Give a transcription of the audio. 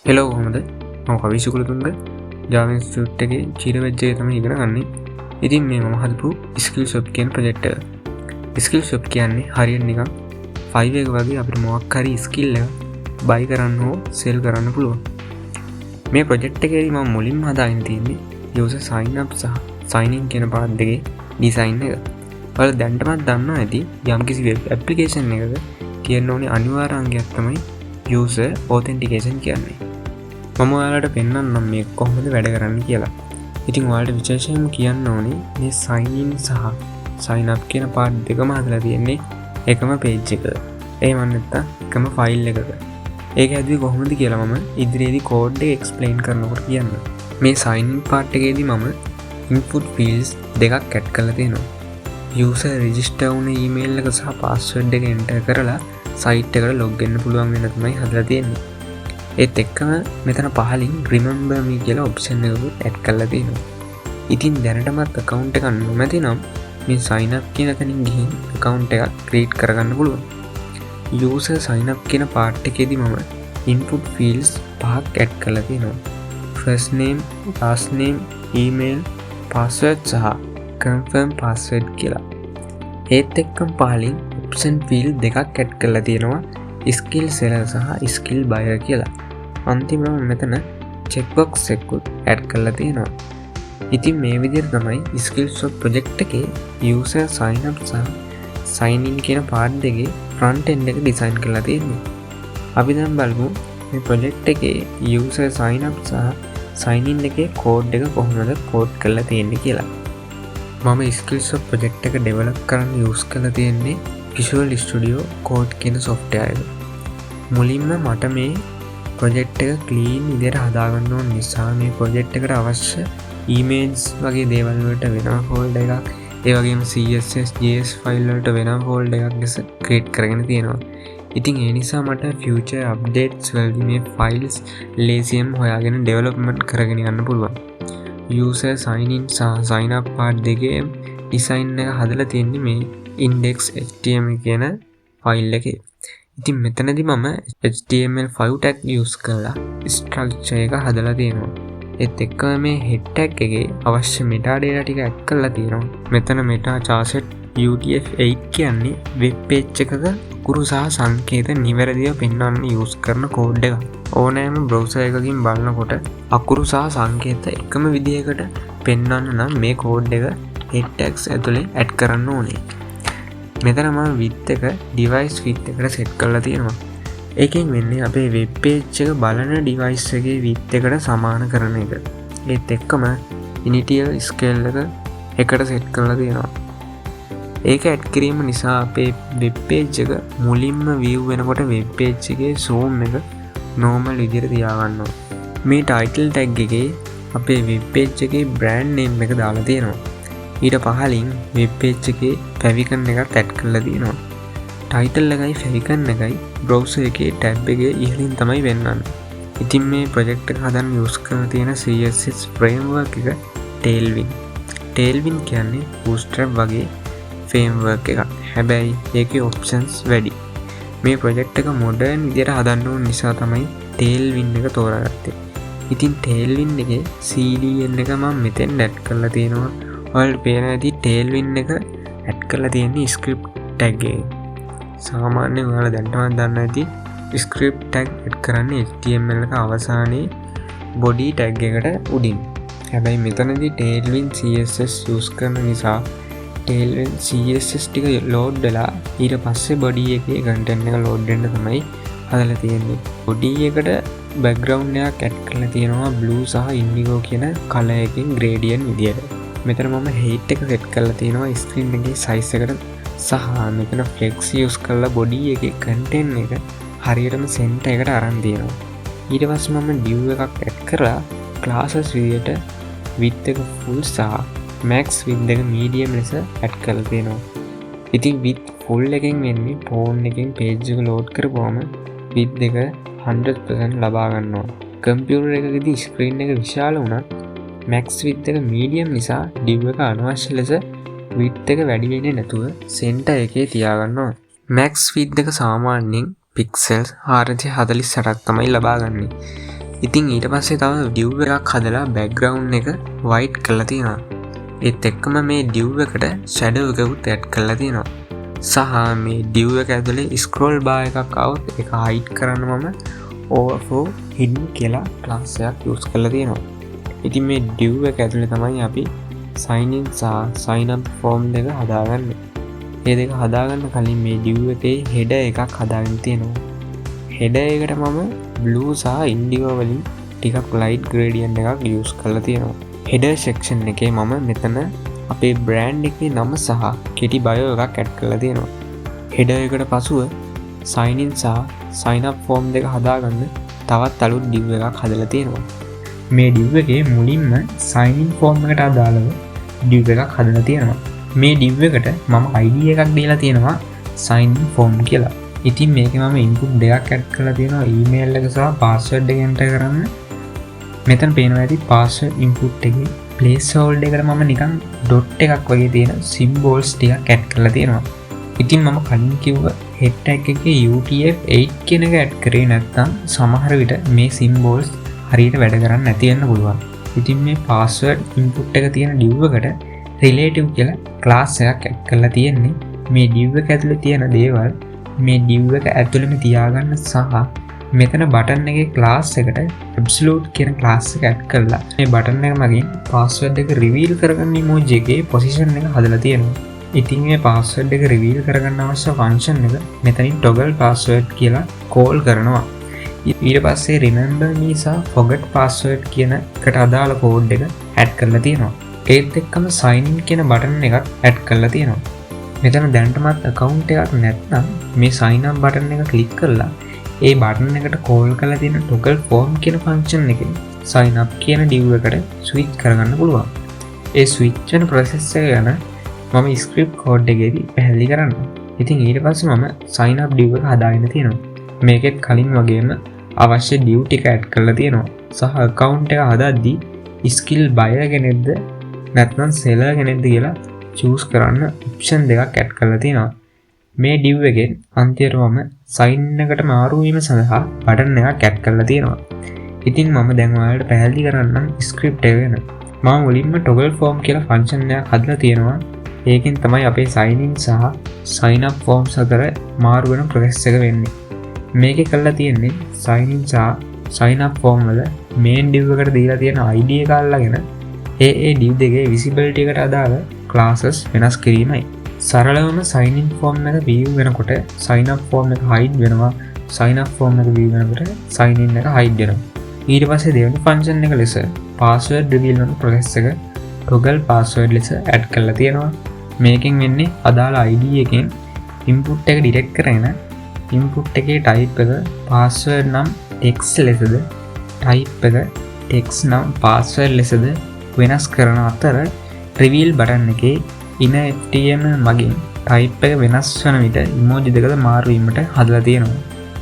Hello කොහොමද මම කවිසුකුලතුංග Java Institute එකේ චීර වෙජ් එක තමයි ඉගෙන ගන්නේ. ඉතින් මේ මම හදපු skill shop කියන ප්‍රොජෙක්ට් එක. skill shop කියන්නේ හරියට නිකන් Fiverr එක වගේ අපිට මොකක් හරි skill එක buy කරන්න හෝ sell කරන්න පුළුවන්. මේ ප්‍රොජෙක්ට් එකේදී මම මුලින්ම හදාගෙන තියෙන්නේ user sign up සහ sign in කියන part දෙකේ design එක. ඔයාලා දැනටමත් දන්නවා ඇති යම්කිසි web application එකක කියන්න ඕනේ අනිවාර්ය අංගයක් තමයි user authentication කියන්නේ. මම ඔයාලට පෙන්වන්නම් මේක කොහොමද වැඩ කරන්නේ කියලා. ඉතින් ඔයාලට විශේෂයෙන්ම කියන්න ඕනේ මේ sign in සහ sign up කියන part දෙකම හදලා තියෙන්නේ එකම page එකක. එහෙම නැත්නම් එකම file එකක. ඒක ඇදුවේ කොහොමද කියලා මම ඉදිරියේදී code එක explain කරනකොට කියන්න. මේ sign in part එකේදී මම input fields දෙකක් add කරලා තියෙනවා. user register වුණ email එක සහ password එක enter කරලා site එකට log වෙන්න පුළුවන් වෙන තමයි හදලා තියෙන්නේ. ඒත් එක්කම මෙතන පහලින් remember me කියලා option එකකුත් add කරලා තියෙනවා. ඉතින් දැනටමත් account එකක් නොමැති නම් මේ sign up කියන තැනින් ගිහින් account එකක් create කරගන්න පුළුවන්. user sign up කියන part එකේදී මම input fields පහක් add කරලා තියෙනවා. first name, last name, email, password සහ confirm password කියලා. ඒත් එක්කම පහලින් option field දෙකක් add කරලා තියෙනවා. skill seller සහ skill buyer කියලා. අන්තිමව මෙතන checkbox එකකුත් add කරලා තියෙනවා. ඉතින් මේ විදිහට තමයි skill shop project එකේ user sign up සහ sign in කියන part දෙකේ front end එක design කරලා තියෙන්නේ. අපි දැන් බලමු මේ project එකේ user sign up සහ sign in එකේ code එක කොහොමද code කරලා තියෙන්නේ කියලා. මම skill shop project එක develop කරන්න use කරලා තියෙන්නේ Visual Studio Code කියන software එක. මුලින්ම මට මේ project එක clean විදිහට හදාගන්න ඕන නිසා මේ project එකට අවශ්‍ය images වගේ දේවල් වලට වෙනම folder එකක්, ඒ වගේම CSS JS file වලට වෙනම folder එකක් create කරගෙන තියෙනවා. ඉතින් ඒ නිසා මට future updates වලදී මේ files ලේසියෙන් හොයාගෙන development කරගෙන යන්න පුළුවන්. user sign in සහ sign up part දෙකේ design එක හදලා තියෙන්නේ මේ index.html කියන file එකේ. ඉතින් මෙතනදී මම HTML5 tag use කරලා structure එක හදලා තියෙනවා. ඒත් එක්කම මේ head tag එකේ අවශ්‍ය metadata ටික add කරලා තියෙනවා. මෙතන meta charset UTF-8 කියන්නේ web page එකක අකුරු සහ සංකේත නිවැරදිව පෙන්වන්න use කරන code එක. ඕනෑම browser එකකින් බලනකොට අකුරු සහ සංකේත එකම විදිහකට පෙන්වන්න නම් මේ code එක head tags ඇතුලේ add කරන්න ඕනේ. මෙතන මම width එක device width එකට set කරලා තියෙනවා. ඒකෙන් වෙන්නේ අපේ web page එක බලන device එකේ width එකට සමාන කරන එක. ඒත් එක්කම initial scale එක එකට set කරලා තියෙනවා. ඒක add කිරීම නිසා අපේ web page එක මුලින්ම view වෙනකොට web page එකේ zoom එක normal විදිහට තියාගන්නවා. මේ title tag එකේ අපේ web page එකේ brand name එක දාලා තියෙනවා. ඊට පහලින් web page එකේ favicon එකත් add කරලා තියෙනවා. title එකයි favicon එකයි browser එකේ tab එකේ ඉහළින් තමයි වෙන්නන්නේ. ඉතින් මේ project එක හදන්න use කරලා තියෙන CSS framework එක Tailwind. Tailwind කියන්නේ Bootstrap වගේ framework එකක්. හැබැයි ඒකේ options වැඩි. මේ project එක modern විදිහට හදන්න ඕන නිසා තමයි Tailwind එක තෝරාගත්තේ. ඉතින් Tailwind එකේ CDN එක මම මෙතෙන් add කරලා තියෙනවා. ඔයාලට පේන ඇති Tailwind එක add කරලා තියෙන්නේ script tag එකේ. සාමාන්‍යයෙන් ඔයාලා දැනටමත් දන්න ඇති script tag add කරන්නේ HTML එක අවසානයේ body tag එකට උඩින්. හැබැයි මෙතනදී Tailwind CSS use කරන නිසා Tailwind CSS ටික load වෙලා ඊට පස්සේ body එකේ content එක load වෙන්න තමයි හදලා තියෙන්නේ. body එකට background එකක් add කරලා තියෙනවා blue සහ indigo කියන color එකකින් gradient විදියට. මෙතන මම height එක set කරලා තියෙනවා screen එකේ size එකට සහ මෙතන flex use කරලා body එකේ content එක හරියටම center එකට අරන් තියෙනවා. ඊට පස්සේ මම div එකක් add කරලා classes විදියට width එක full සහ max width එක medium ලෙස add කරලා තියෙනවා. ඉතින් width full එකෙන් වෙන්නේ phone එකෙන් page එක load කරපුවම width එක 100% ලබා ගන්නවා. computer එකකදී screen එක විශාල වුණත් max width එක medium නිසා div එක අනවශ්‍ය ලෙස width එක වැඩි වෙන්නේ නැතුව center එකේ තියාගන්නවා. max width එක සාමාන්‍යයෙන් pixels 448ක් තමයි ලබා ගන්නේ. ඉතින් ඊට පස්සේ තව ඩිව් එකක් හදලා බෑග්‍රවුන්ඩ් එක වයිට් කරලා තියෙනවා. ඒත් එක්කම මේ ඩිව් එකට ෂැඩෝ එකකුත් ඇඩ් කරලා තියෙනවා. සහ මේ ඩිව් එක ඇතුලේ ස්ක්‍රෝල් බාර් එකක් આવොත් ඒක හයිඩ් කරන්න මම overflow hidden කියලා ක්ලාස් එකක් යූස් කරලා තියෙනවා. ඉතින් මේ ඩිව් එක ඇතුලේ තමයි අපි sign in සහ sign up form දෙක හදාගන්නේ. මේ දෙක හදාගන්න කලින් මේ ඩිව් එකේ header එකක් හදාගෙන තියෙනවා. header එකට මම blue සහ indigo වලින් ටිකක් light gradient එකක් use කරලා තියෙනවා. header section එකේ මම මෙතන අපේ brand එකේ නම සහ කෙටි bio එකක් add කරලා තියෙනවා. header එකට පසුව sign in සහ sign up form දෙක හදාගන්න තවත් අලුත් div එකක් හදලා තියෙනවා. මේ div එකේ මුලින්ම sign in form එකට අදාළව div එකක් හදලා තියෙනවා. මේ div එකට මම ID එකක් දීලා තියෙනවා sign in form කියලා. ඉතින් මේකේ මම input දෙකක් add කරලා තියෙනවා email එක සහ password එක enter කරන්න. මෙතන පේනවා ඇති password input එකේ placeholder එකට මම නිකන් dot එකක් වගේ තියෙන symbols ටිකක් add කරලා තියෙනවා. ඉතින් මම කලින් කිව්ව head tag එකේ UTF-8 කියන එක add කරේ නැත්නම් සමහර විට මේ symbols හරියට වැඩ කරන්නේ නැති වෙන්න පුළුවන්. ඉතින් මේ password input එක තියෙන div එකට relative කියලා class එකක් add කරලා තියෙන්නේ. මේ div එක ඇතුලේ තියෙන දේවල් මේ div එක ඇතුළෙම තියාගන්න සහ මෙතන බටන් එකේ class එකට absolute කියන class එක add කරලා මේ බටන් එක මගින් password එක reveal කරගන්න emoji එකේ position එක හදලා තියෙනවා. ඉතින් මේ password එක reveal කරගන්න අවශ්‍ය function එක මෙතනින් toggle password කියලා call කරනවා. ඊට පස්සේ remember me සහ forget password කියන එකට අදාළ code එක add කරලා තියෙනවා. ඒත් එක්කම sign in කියන බටන් එකක් add කරලා තියෙනවා. මෙතන දැනටමත් account එකක් නැත්නම් මේ sign up බටන් එක click කරලා ඒ බටන් එකට call කරලා තියෙන toggle form කියන function එකෙන් sign up කියන div එකට switch කරගන්න පුළුවන්. ඒ switch වෙන process එක ගැන මම script code එකේදී පැහැදිලි කරන්නම්. ඉතින් ඊට පස්සේ මම sign up div එක හදාගෙන තියෙනවා. මේකෙත් කලින් වගේම අවශ්‍ය div ටික add කරලා තියෙනවා. සහ account එක හදද්දී skill buyer කෙනෙක්ද නැත්නම් seller කෙනෙක්ද කියලා choose කරන්න option දෙකක් add කරලා තියෙනවා. මේ div එකෙන් අන්තිමට මම sign එකට මාරු වීම සඳහා බටන් එකක් add කරලා තියෙනවා. ඉතින් මම දැන් ඔයාලට පැහැදිලි කරන්නම් script එක ගැන. මම මුලින්ම toggle form කියලා function එකක් හදලා තියෙනවා. ඒකෙන් තමයි අපේ sign in සහ sign up forms අතර මාරු වෙන process එක වෙන්නේ. මේකේ කරලා තියෙන්නේ sign in සහ sign up form වල main div එකට දීලා තියෙන ID එක අල්ලගෙන ඒ div දෙකේ visibility එකට අදාළ classes වෙනස් කිරීමයි. සරලවම sign in form එක view වෙනකොට sign up form එක hide වෙනවා. sign up form එක view වෙනකොට sign in එක hide වෙනවා. ඊට පස්සේ දෙවෙනි function එක ලෙස password reveal වෙන process එක toggle password ලෙස add කරලා තියෙනවා. මේකෙන් වෙන්නේ අදාළ ID එකෙන් input එක direct කරගෙන input එකේ type එක password නම් text ලෙසද type එක text නම් password ලෙසද වෙනස් කරන අතර reveal බටන් එකේ inner html මගින් type එක වෙනස් වන විට emoji දෙකද මාරු වීමට හදලා තියෙනවා.